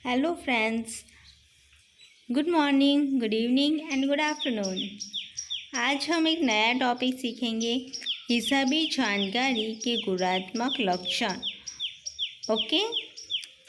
Hello friends, good morning, good evening and good afternoon. आज हम एक नया टॉपिक सीखेंगे, हिसाबी जानकारी के गुणात्मक लक्षण। ओके,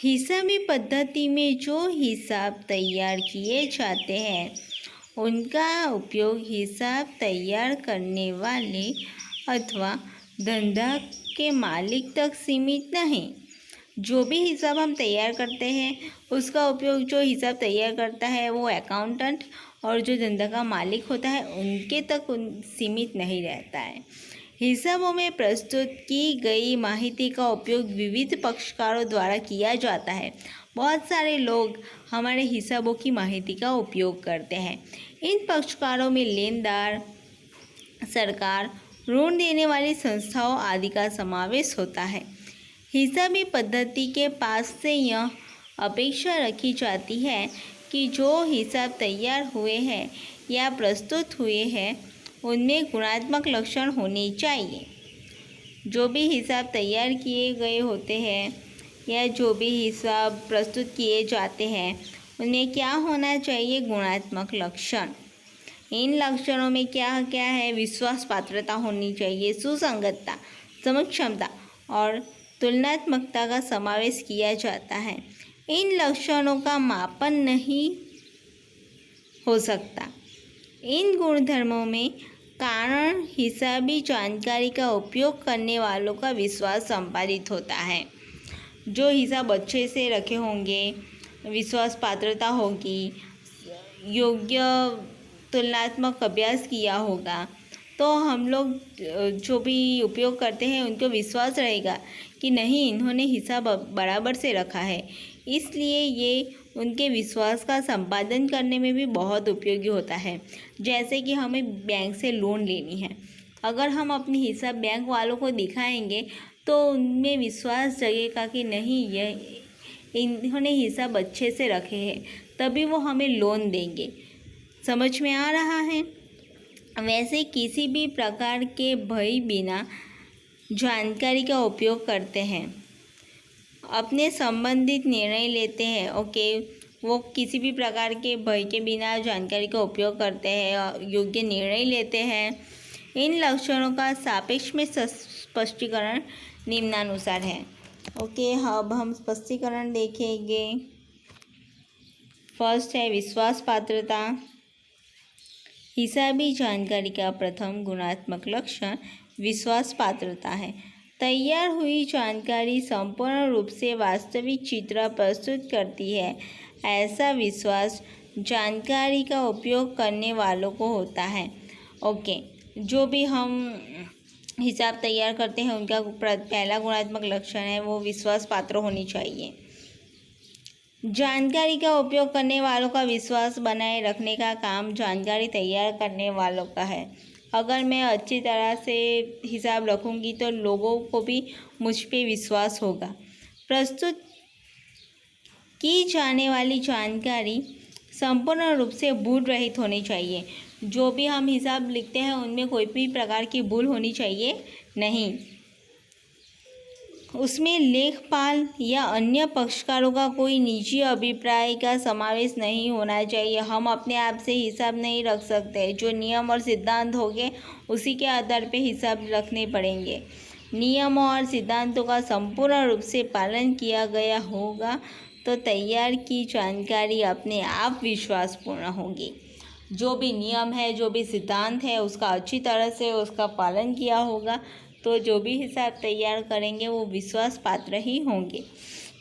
हिसाबी पद्धति में जो हिसाब तैयार किए जाते हैं उनका उपयोग हिसाब तैयार करने वाले अथवा धंधा के मालिक तक सीमित नहीं। जो भी हिसाब हम तैयार करते हैं उसका उपयोग जो हिसाब तैयार करता है वो अकाउंटेंट और जो धंधा का मालिक होता है उनके तक सीमित नहीं रहता है। हिसाबों में प्रस्तुत की गई माहिती का उपयोग विविध पक्षकारों द्वारा किया जाता है। बहुत सारे लोग हमारे हिसाबों की माहिती का उपयोग करते हैं। इन पक्षकारों में लेनदार, सरकार, ऋण देने वाली संस्थाओं आदि का समावेश होता है। हिसाबी पद्धति के पास से यह अपेक्षा रखी जाती है कि जो हिसाब तैयार हुए हैं या प्रस्तुत हुए हैं उनमें गुणात्मक लक्षण होने चाहिए। जो भी हिसाब तैयार किए गए होते हैं या जो भी हिसाब प्रस्तुत किए जाते हैं उनमें क्या होना चाहिए? गुणात्मक लक्षण। इन लक्षणों में क्या क्या है? विश्वास पात्रता होनी चाहिए, सुसंगतता, समझ क्षमता और तुलनात्मकता का समावेश किया जाता है। इन लक्षणों का मापन नहीं हो सकता। इन गुणधर्मों में कारण हिसाबी जानकारी का उपयोग करने वालों का विश्वास संपादित होता है। जो हिसाब अच्छे से रखे होंगे, विश्वास पात्रता होगी, योग्य तुलनात्मक अभ्यास किया होगा, तो हम लोग जो भी उपयोग करते हैं उनको विश्वास रहेगा कि नहीं, इन्होंने हिसाब बराबर से रखा है। इसलिए ये उनके विश्वास का संपादन करने में भी बहुत उपयोगी होता है। जैसे कि हमें बैंक से लोन लेनी है, अगर हम अपनी हिसाब बैंक वालों को दिखाएंगे तो उनमें विश्वास जगेगा कि नहीं, यह इन्होंने हिसाब अच्छे से रखे हैं, तभी वो हमें लोन देंगे। समझ में आ रहा है? वैसे किसी भी प्रकार के भय बिना जानकारी का उपयोग करते हैं, अपने संबंधित निर्णय लेते हैं। ओके, वो किसी भी प्रकार के भय के बिना जानकारी का उपयोग करते हैं, योग्य निर्णय लेते हैं। इन लक्षणों का सापेक्ष में स्पष्टीकरण निम्नानुसार है। ओके, अब हम स्पष्टीकरण देखेंगे। फर्स्ट है विश्वास पात्रता। हिसाबी जानकारी का प्रथम गुणात्मक लक्षण विश्वास पात्रता है। तैयार हुई जानकारी संपूर्ण रूप से वास्तविक चित्र प्रस्तुत करती है। ऐसा विश्वास जानकारी का उपयोग करने वालों को होता है। ओके, जो भी हम हिसाब तैयार करते हैं उनका पहला गुणात्मक लक्षण है वो विश्वास पात्र होनी चाहिए। जानकारी का उपयोग करने वालों का विश्वास बनाए रखने का काम जानकारी तैयार करने वालों का है। अगर मैं अच्छी तरह से हिसाब रखूंगी तो लोगों को भी मुझ पे विश्वास होगा। प्रस्तुत की जाने वाली जानकारी संपूर्ण रूप से भूल रहित होनी चाहिए। जो भी हम हिसाब लिखते हैं उनमें कोई भी प्रकार की भूल होनी चाहिए नहीं। उसमें लेखपाल या अन्य पक्षकारों का कोई निजी अभिप्राय का समावेश नहीं होना चाहिए। हम अपने आप से हिसाब नहीं रख सकते। जो नियम और सिद्धांत होंगे उसी के आधार पे हिसाब रखने पड़ेंगे। नियमों और सिद्धांतों का संपूर्ण रूप से पालन किया गया होगा तो तैयार की जानकारी अपने आप विश्वासपूर्ण होगी। जो भी नियम है, जो भी सिद्धांत है, उसका अच्छी तरह से उसका पालन किया होगा तो जो भी हिसाब तैयार करेंगे वो विश्वास पात्र ही होंगे।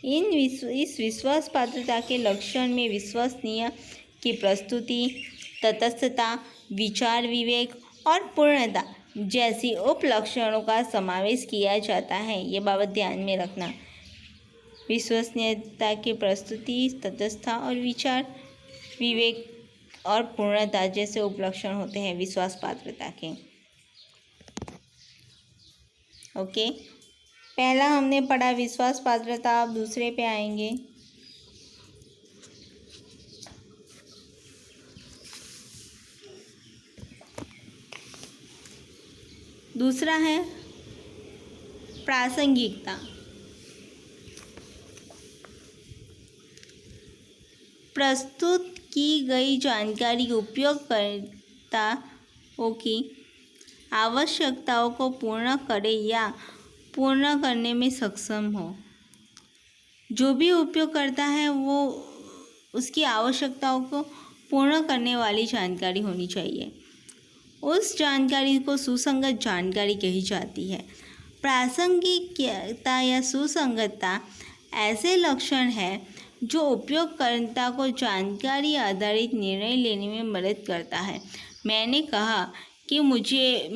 इस विश्वास पात्रता के लक्षण में विश्वसनीय की प्रस्तुति, तटस्थता, विचार विवेक और पूर्णता जैसी उपलक्षणों का समावेश किया जाता है। ये बाबत ध्यान में रखना। विश्वसनीयता की प्रस्तुति, तटस्थता और विचार विवेक और पूर्णता जैसे उपलक्षण होते हैं विश्वास पात्रता के। ओके, पहला हमने पढ़ा विश्वास पात्रता। अब दूसरे पे आएंगे। दूसरा है प्रासंगिकता। प्रस्तुत की गई जानकारी उपयोगकर्ताओं की आवश्यकताओं को पूर्ण करे या पूर्ण करने में सक्षम हो। जो भी उपयोग करता है वो उसकी आवश्यकताओं को पूर्ण करने वाली जानकारी होनी चाहिए। उस जानकारी को सुसंगत जानकारी कही जाती है। प्रासंगिकता या सुसंगतता ऐसे लक्षण है जो उपयोगकर्ता को जानकारी आधारित निर्णय लेने में मदद करता है। मैंने कहा कि मुझे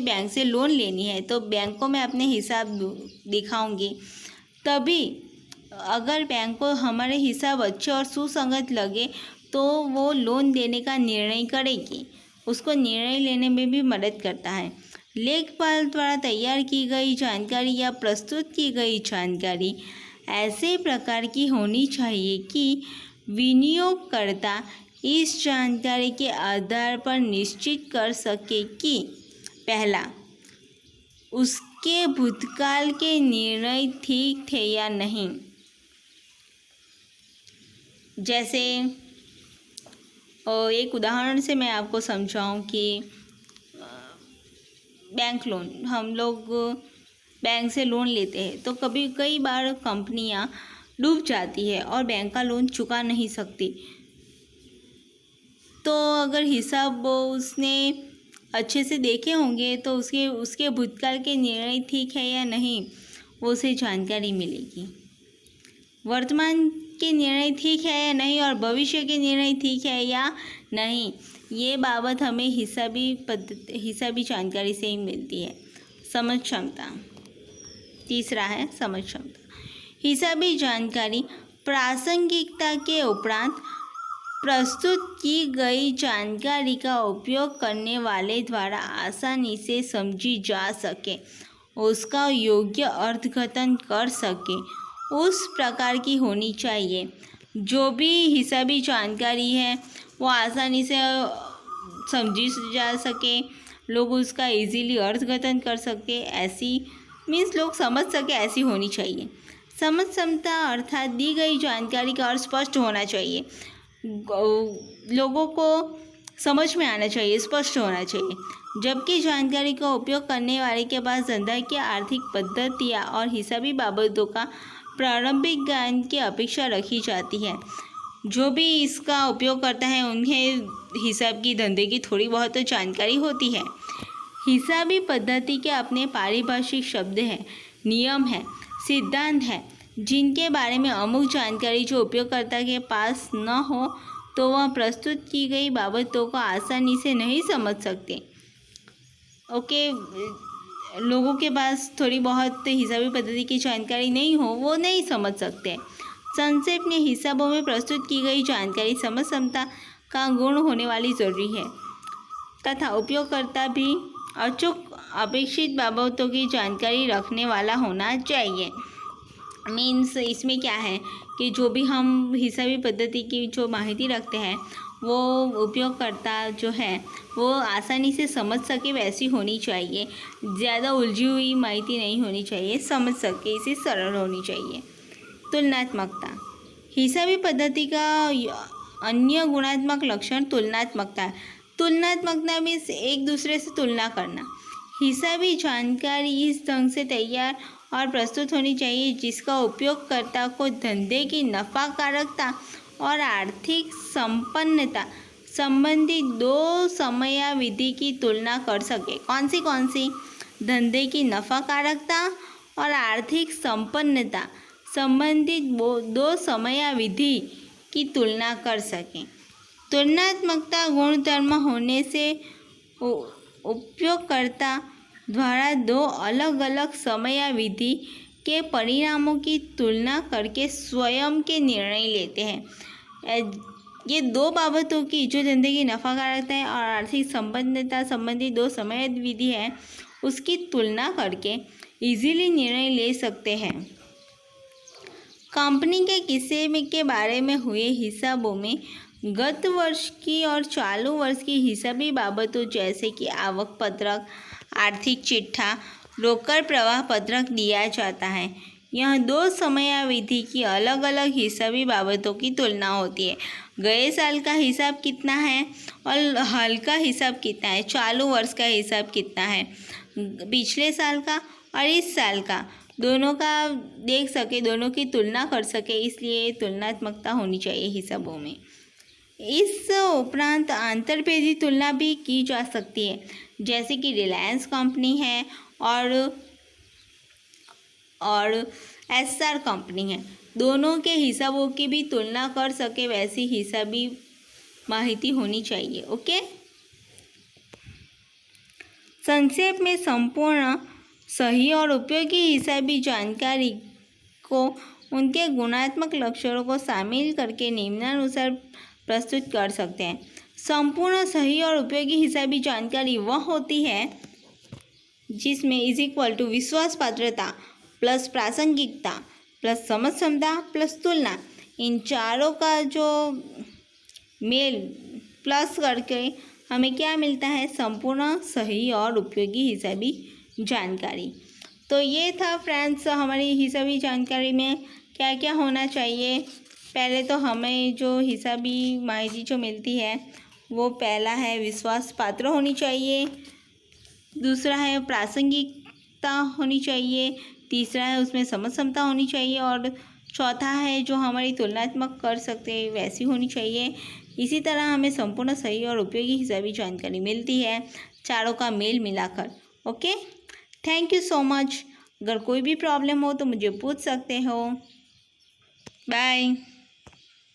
बैंक से लोन लेनी है, तो बैंक को मैं अपने हिसाब दिखाऊंगी, तभी अगर बैंक को हमारे हिसाब अच्छे और सुसंगत लगे तो वो लोन देने का निर्णय करेगी। उसको निर्णय लेने में भी मदद करता है। लेखपाल द्वारा तैयार की गई जानकारी या प्रस्तुत की गई जानकारी ऐसे प्रकार की होनी चाहिए कि विनियोगकर्ता इस जानकारी के आधार पर निश्चित कर सके कि पहला, उसके भूतकाल के निर्णय ठीक थे या नहीं। जैसे एक उदाहरण से मैं आपको समझाऊं कि बैंक लोन, हम लोग बैंक से लोन लेते हैं तो कई बार कंपनियां डूब जाती है और बैंक का लोन चुका नहीं सकती। तो अगर हिसाब उसने अच्छे से देखे होंगे तो उसके भूतकाल के निर्णय ठीक है या नहीं, वो उसे जानकारी मिलेगी। वर्तमान के निर्णय ठीक है या नहीं और भविष्य के निर्णय ठीक है या नहीं, ये बाबत हमें हिसाबी जानकारी से ही मिलती है। समझ क्षमता, तीसरा है समझ क्षमता। हिसाबी जानकारी प्रासंगिकता के उपरांत प्रस्तुत की गई जानकारी का उपयोग करने वाले द्वारा आसानी से समझी जा सके, उसका योग्य अर्थघटन कर सके, उस प्रकार की होनी चाहिए। जो भी हिसाबी जानकारी है वो आसानी से समझी जा सके, लोग उसका इजीली अर्थघटन कर सके, ऐसी मीन्स लोग समझ सके, ऐसी होनी चाहिए। समझ क्षमता अर्थात दी गई जानकारी का अर्थ स्पष्ट होना चाहिए, लोगों को समझ में आना चाहिए, स्पष्ट होना चाहिए। जबकि जानकारी का उपयोग करने वाले के पास धंधा की आर्थिक पद्धतियाँ और हिसाबी बाबतों का प्रारंभिक ज्ञान की अपेक्षा रखी जाती है। जो भी इसका उपयोग करता है उन्हें हिसाब की धंधे की थोड़ी बहुत तो जानकारी होती है। हिसाबी पद्धति के अपने पारिभाषिक शब्द हैं, नियम है, सिद्धांत है, जिनके बारे में अमुक जानकारी जो उपयोगकर्ता के पास न हो तो वह प्रस्तुत की गई बाबतों को आसानी से नहीं समझ सकते। ओके, लोगों के पास थोड़ी बहुत हिसाबी पद्धति की जानकारी नहीं हो, वो नहीं समझ सकते। संक्षेप में हिसाबों में प्रस्तुत की गई जानकारी समझ क्षमता का गुण होने वाली ज़रूरी है तथा उपयोगकर्ता भी अचूक अपेक्षित बाबतों की जानकारी रखने वाला होना चाहिए। मीन्स इसमें क्या है कि जो भी हम हिसाबी पद्धति की जो माहिती रखते हैं वो उपयोगकर्ता जो है वो आसानी से समझ सके वैसी होनी चाहिए। ज़्यादा उलझी हुई माहिती नहीं होनी चाहिए, समझ सके, इसे सरल होनी चाहिए। तुलनात्मकता, हिसाबी पद्धति का अन्य गुणात्मक लक्षण तुलनात्मकता। तुलनात्मकता मीन्स एक दूसरे से तुलना करना। हिसाबी जानकारी इस ढंग से तैयार और प्रस्तुत होनी चाहिए जिसका उपयोगकर्ता को धंधे की नफाकारकता और आर्थिक संपन्नता संबंधी दो समयावधि की तुलना कर सके। कौन सी? धंधे की नफाकारकता और आर्थिक संपन्नता संबंधित दो समयावधि की तुलना कर सकें। तुलनात्मकता गुणधर्म होने से उपयोगकर्ता द्वारा दो अलग अलग समयावधि के परिणामों की तुलना करके स्वयं के निर्णय लेते हैं। ये दो बाबतों की जो धंधे की नफाकारकता है और आर्थिक संपन्नता संबंधी दो समयावधि है उसकी तुलना करके इजीली निर्णय ले सकते हैं। कंपनी के किस्से के बारे में हुए हिसाबों में गत वर्ष की और चालू वर्ष की हिसाबी बाबतों जैसे कि आवक पत्रक, आर्थिक चिट्ठा, रोकड़ प्रवाह पत्रक दिया जाता है। यह दो समयावधि की अलग अलग हिसाबी बाबतों की तुलना होती है। गए साल का हिसाब कितना है और हाल का हिसाब कितना है, चालू वर्ष का हिसाब कितना है, पिछले साल का और इस साल का, दोनों का देख सके, दोनों की तुलना कर सके, इसलिए तुलनात्मकता होनी चाहिए हिसाबों में। इस उपरांत अंतरपेधी तुलना भी की जा सकती है, जैसे कि रिलायंस कंपनी है और एसआर कंपनी है, दोनों के हिसाबों की भी तुलना कर सके वैसी हिसाबी माहिती होनी चाहिए। ओके, संक्षेप में संपूर्ण सही और उपयोगी हिसाबी जानकारी को उनके गुणात्मक लक्षणों को शामिल करके निम्नानुसार प्रस्तुत कर सकते हैं। संपूर्ण सही और उपयोगी हिसाबी जानकारी वह होती है जिसमें = विश्वास पात्रता प्लस प्रासंगिकता प्लस समझ क्षमता प्लस तुलना, इन चारों का जो मेल प्लस करके हमें क्या मिलता है, संपूर्ण सही और उपयोगी हिसाबी जानकारी। तो ये था फ्रेंड्स हमारी हिसाबी जानकारी में क्या क्या होना चाहिए। पहले तो हमें जो हिसाबी माहिती जो मिलती है वो पहला है विश्वास पात्र होनी चाहिए, दूसरा है प्रासंगिकता होनी चाहिए, तीसरा है उसमें समझ क्षमता होनी चाहिए और चौथा है जो हमारी तुलनात्मक कर सकते हैं वैसी होनी चाहिए। इसी तरह हमें संपूर्ण सही और उपयोगी हिसाबी जानकारी मिलती है चारों का मेल मिलाकर। Okay, thank you so much. अगर कोई भी प्रॉब्लम हो तो मुझे पूछ सकते हो। बाय।